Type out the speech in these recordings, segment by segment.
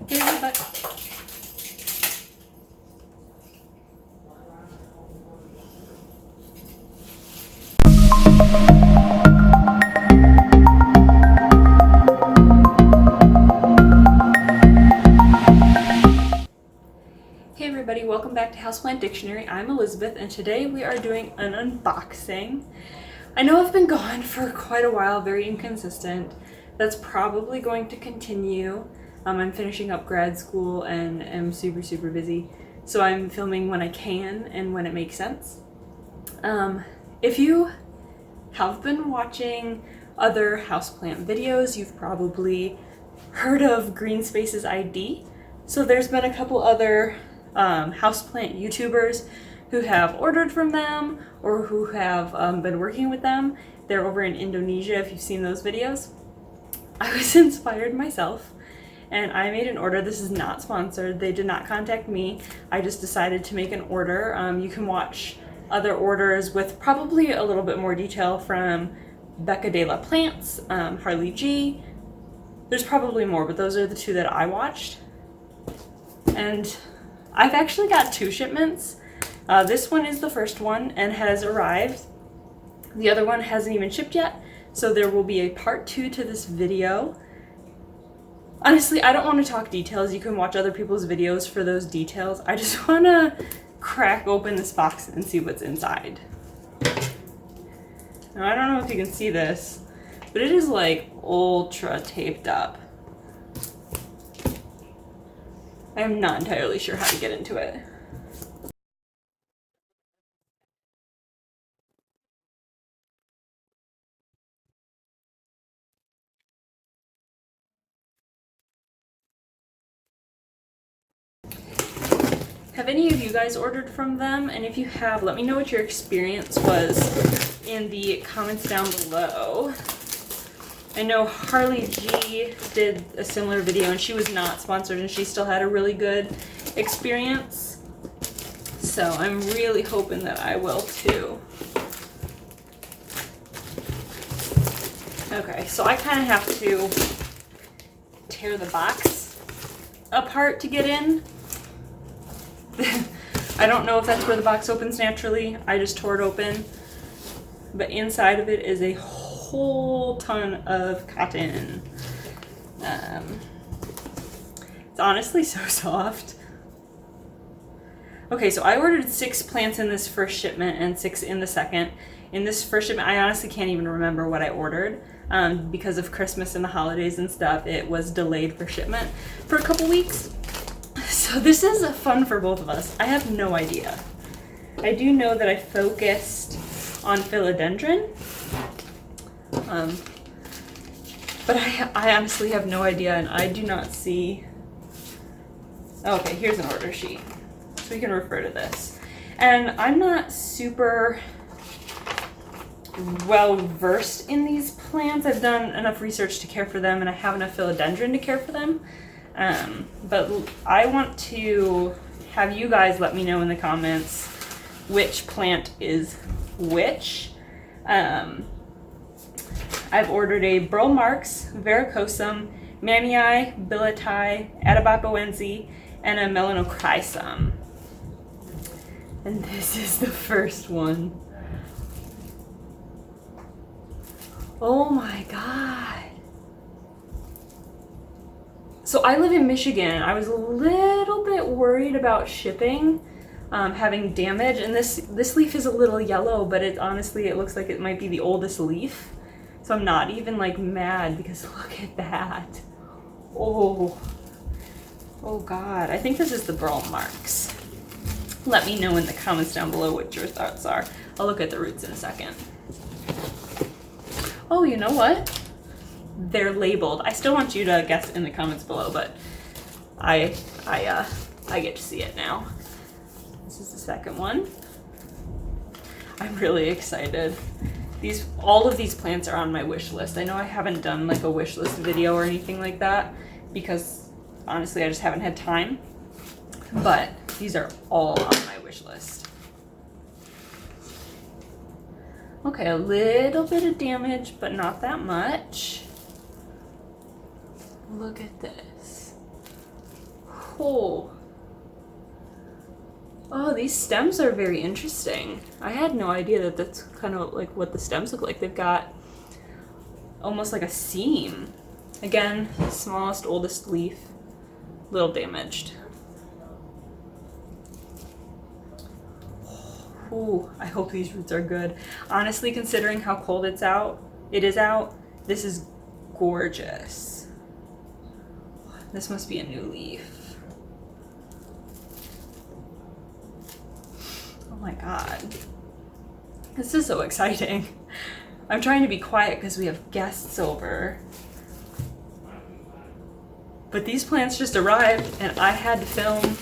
Here's your butt. Hey everybody, welcome back to Houseplant Dictionary. I'm Elizabeth and today we are doing an unboxing. I know I've been gone for quite a while, very inconsistent. That's probably going to continue. I'm finishing up grad school and am super busy, so I'm filming when I can and when it makes sense. If you have been watching other houseplant videos, you've probably heard of greenspaces.id. So there's been a couple other houseplant YouTubers who have ordered from them or who have been working with them. They're over in Indonesia, if you've seen those videos. I was inspired myself and I made an order. This is not sponsored. They did not contact me. I just decided to make an order. You can watch other orders with probably a little bit more detail from Becca de la Plants, Harley G. There's probably more, but those are the two that I watched. And I've actually got two shipments. This one is the first one and has arrived. The other one hasn't even shipped yet, so there will be a part 2 to this video. Honestly, I don't want to talk details. You can watch other people's videos for those details. I just want to crack open this box and see what's inside. Now, I don't know if you can see this, but it is like ultra taped up. I am not entirely sure how to get into it. Have any of you guys ordered from them? And if you have, let me know what your experience was in the comments down below. I know Harley G did a similar video and she was not sponsored and she still had a really good experience. So I'm really hoping that I will too. Okay, so I kind of have to tear the box apart to get in. I don't know if that's where the box opens naturally. I just tore it open. But inside of it is a whole ton of cotton. It's honestly so soft. Okay, so I ordered 6 plants in this first shipment and 6 in the second. In this first shipment, I honestly can't even remember what I ordered. Because of Christmas and the holidays and stuff, it was delayed for shipment for a couple weeks. So this is fun for both of us. I have no idea. I do know that I focused on philodendron. But I honestly have no idea and I do not see... Okay, here's an order sheet. So we can refer to this. And I'm not super well versed in these plants. I've done enough research to care for them and I have enough philodendron to care for them. But I want to have you guys let me know in the comments which plant is which. I've ordered a Burl Marx, Verrucosum, Mannii, Billeti, Atabapoense, and a Melanochrysum. And this is the first one. Oh my god. So I live in Michigan. I was a little bit worried about shipping having damage, and this leaf is a little yellow, but it honestly it looks like it might be the oldest leaf. So I'm not even like mad because look at that. Oh god. I think this is the Burl Marx. Let me know in the comments down below what your thoughts are. I'll look at the roots in a second. Oh, you know what? They're labeled. I still want you to guess in the comments below, but I get to see it now. This is the second one. I'm really excited. All of these plants are on my wish list. I know I haven't done like a wish list video or anything like that because honestly I just haven't had time, but these are all on my wish list. Okay, a little bit of damage, but not that much. Look at this. cool. Oh, these stems are very interesting. I had no idea that that's kind of like what the stems look like. They've got almost like a seam. Again, smallest, oldest leaf, little damaged. Ooh, I hope these roots are good. Honestly, considering how cold it is out, this is gorgeous. This must be a new leaf. Oh my god. This is so exciting. I'm trying to be quiet because we have guests over. But these plants just arrived and I had to film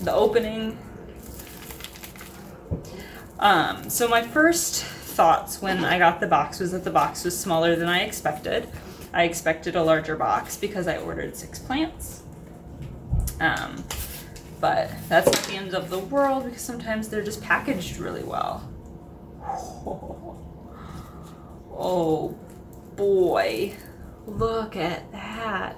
the opening. So my first thoughts when I got the box was that the box was smaller than I expected. I expected a larger box because I ordered 6 plants. But that's not the end of the world because sometimes they're just packaged really well. Oh boy, look at that.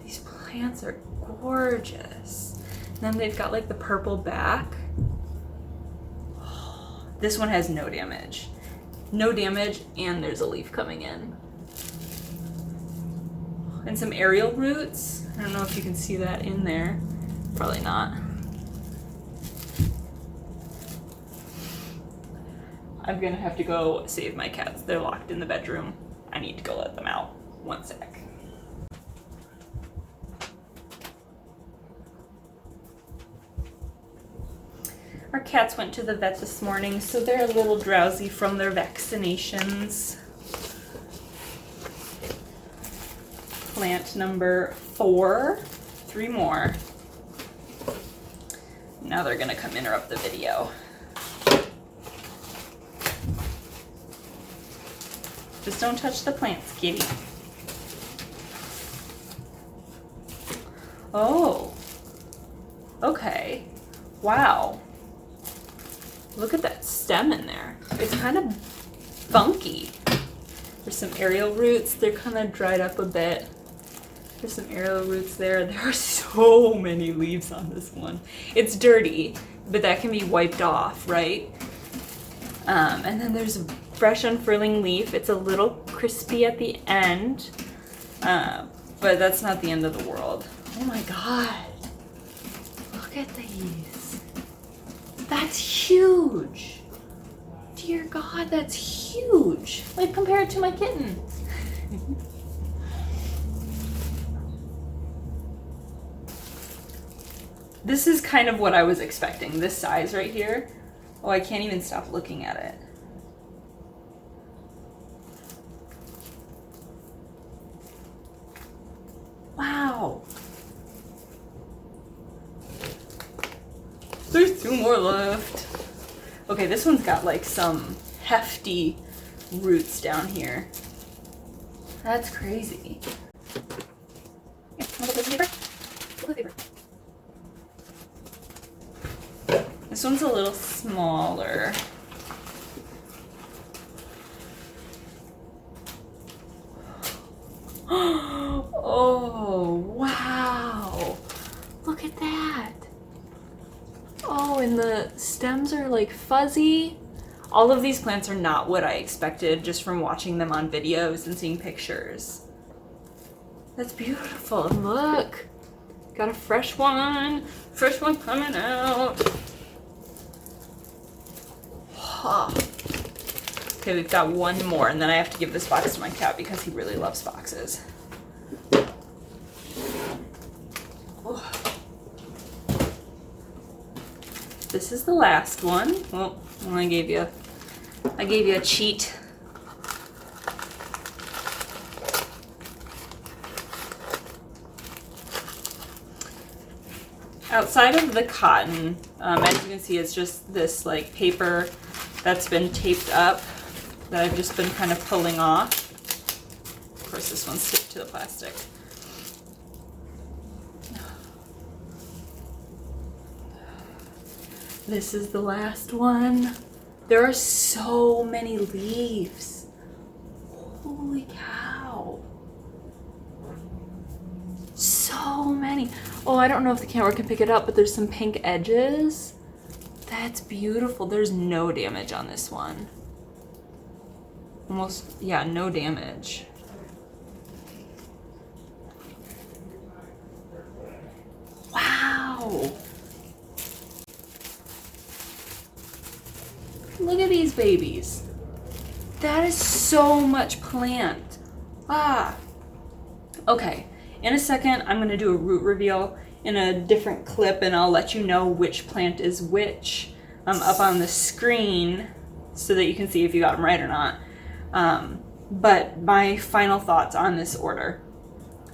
These plants are gorgeous. And then they've got like the purple back. This one has no damage. No damage, and there's a leaf coming in. And some aerial roots. I don't know if you can see that in there. Probably not. I'm gonna have to go save my cats. They're locked in the bedroom. I need to go let them out. One sec. Our cats went to the vet this morning, so they're a little drowsy from their vaccinations. Plant number 4, 3 more. Now they're gonna come interrupt the video. Just don't touch the plants, kitty. Oh, okay, wow. Look at that stem in there. It's kind of funky. There's some aerial roots. They're kind of dried up a bit. There's some aerial roots there. There are so many leaves on this one. It's dirty, but that can be wiped off, right? And then there's a fresh unfurling leaf. It's a little crispy at the end, but that's not the end of the world. Oh my god. Look at these. That's huge. Dear God, that's huge. Like compared to my kitten. This is kind of what I was expecting, this size right here. Oh, I can't even stop looking at it. Wow. There's 2 more left. Okay, this one's got like some hefty roots down here. That's crazy. This one's a little smaller. Oh, wow. Look at that. Oh, and the stems are like fuzzy. All of these plants are not what I expected just from watching them on videos and seeing pictures. That's beautiful. And look, got a fresh one coming out. Okay, we've got 1 more, and then I have to give this box to my cat because he really loves boxes. Oh. This is the last one. Well, I gave you a cheat. Outside of the cotton, as you can see, it's just this like paper that's been taped up that I've just been kind of pulling off. Of course, this one's stick to the plastic. This is the last one. There are so many leaves. Holy cow. So many. Oh, Oh, I don't know if the camera can pick it up, but there's some pink edges. That's beautiful. There's no damage on this one. Almost, yeah, no damage. Wow. Look at these babies. That is so much plant. Ah. Okay, in a second, I'm gonna do a root reveal in a different clip, and I'll let you know which plant is which up on the screen so that you can see if you got them right or not. But my final thoughts on this order.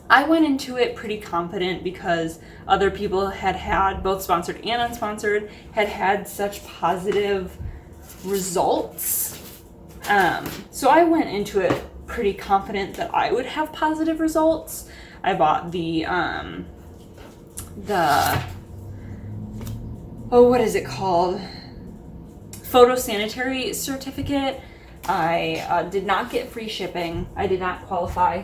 I went into it pretty confident because other people had, both sponsored and unsponsored, had such positive results. So I went into it pretty confident that I would have positive results. I bought the what is it called? Photosanitary certificate. I did not get free shipping. I did not qualify.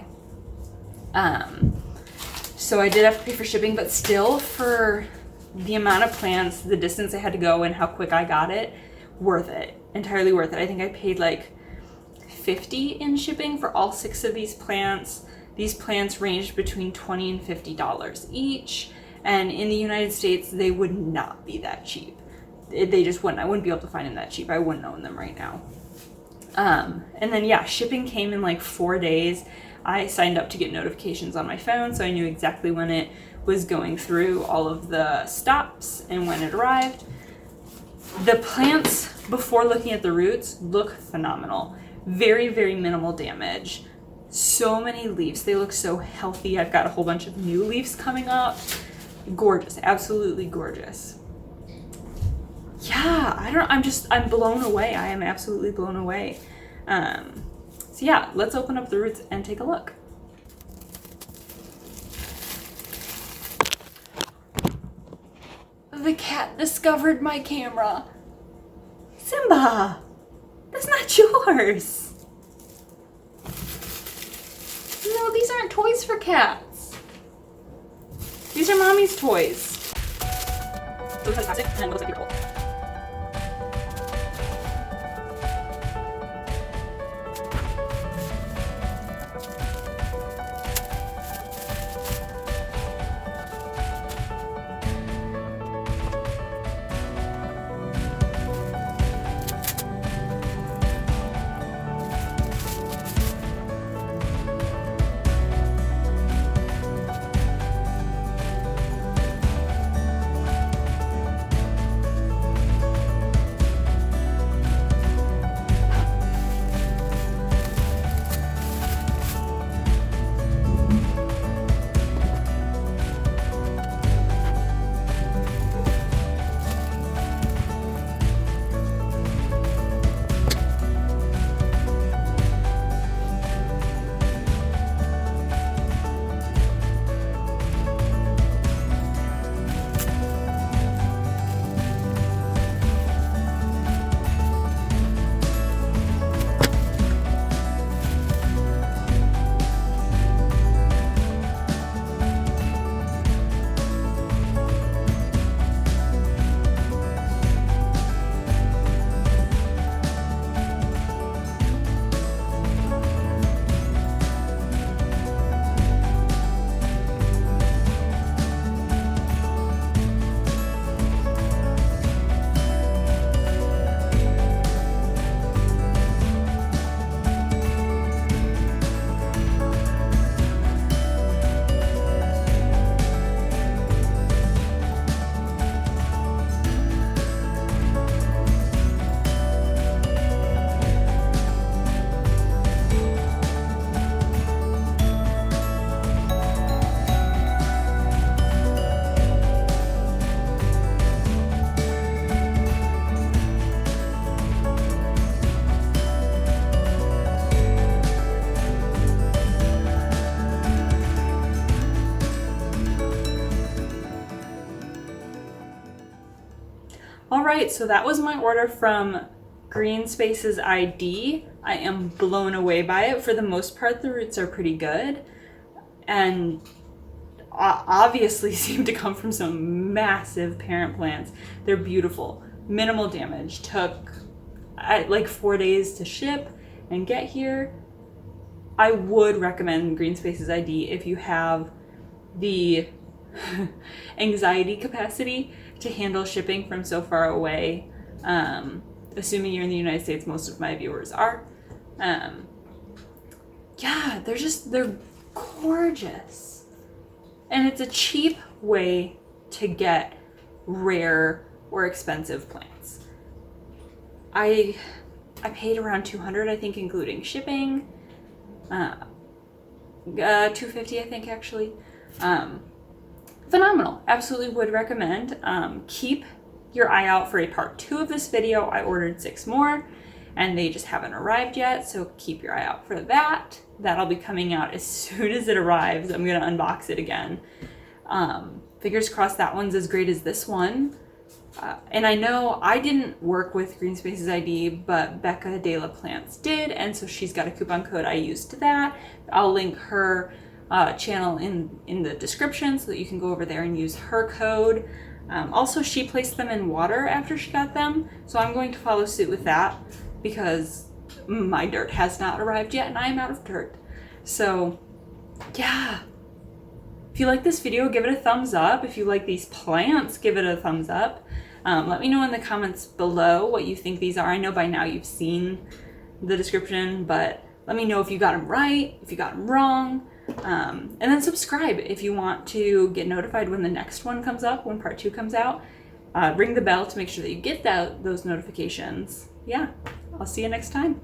So I did have to pay for shipping, but still, for the amount of plants, the distance I had to go, and how quick I got it, worth it. Entirely worth it. I think I paid like $50 in shipping for all 6 of these plants. These plants ranged between $20 and $50 each, and in the United States, they would not be that cheap. They just wouldn't. I wouldn't be able to find them that cheap. I wouldn't own them right now. And then, yeah, shipping came in like 4 days. I signed up to get notifications on my phone, so I knew exactly when it was going through all of the stops and when it arrived. The plants, before looking at the roots, look phenomenal. Very, very minimal damage. So many leaves. They look so healthy. I've got a whole bunch of new leaves coming up. Gorgeous. Absolutely gorgeous. Yeah, I'm blown away. I am absolutely blown away. So yeah, let's open up the roots and take a look. The cat discovered my camera. Simba, that's not yours. No, these aren't toys for cats. These are mommy's toys. So it has plastic and it looks like people. Alright, so that was my order from greenspaces.id. I am blown away by it. For the most part, the roots are pretty good. And obviously seem to come from some massive parent plants. They're beautiful, minimal damage. Took like 4 days to ship and get here. I would recommend greenspaces.id if you have the anxiety capacity to handle shipping from so far away. Assuming you're in the United States, most of my viewers are. Yeah, they're gorgeous. And it's a cheap way to get rare or expensive plants. I paid around $200, I think, including shipping. $250, I think, actually. Phenomenal. Absolutely would recommend. Keep your eye out for a part 2 of this video. I ordered 6 more and they just haven't arrived yet, so keep your eye out for that. That'll be coming out as soon as it arrives. I'm gonna unbox it again. Fingers crossed that one's as great as this one. And I know I didn't work with greenspaces.id, but Becca de la Plants did, and so she's got a coupon code. I used that. I'll link her channel in the description so that you can go over there and use her code. Also, she placed them in water after she got them, so I'm going to follow suit with that because my dirt has not arrived yet and I am out of dirt. So yeah, if you like this video, give it a thumbs up. If you like these plants, give it a thumbs up. Let me know in the comments below what you think these are. I know by now you've seen the description, but let me know if you got them right, if you got them wrong. And then subscribe if you want to get notified when the next one comes up, when part 2 comes out. Ring the bell to make sure that you get those notifications. Yeah, I'll see you next time.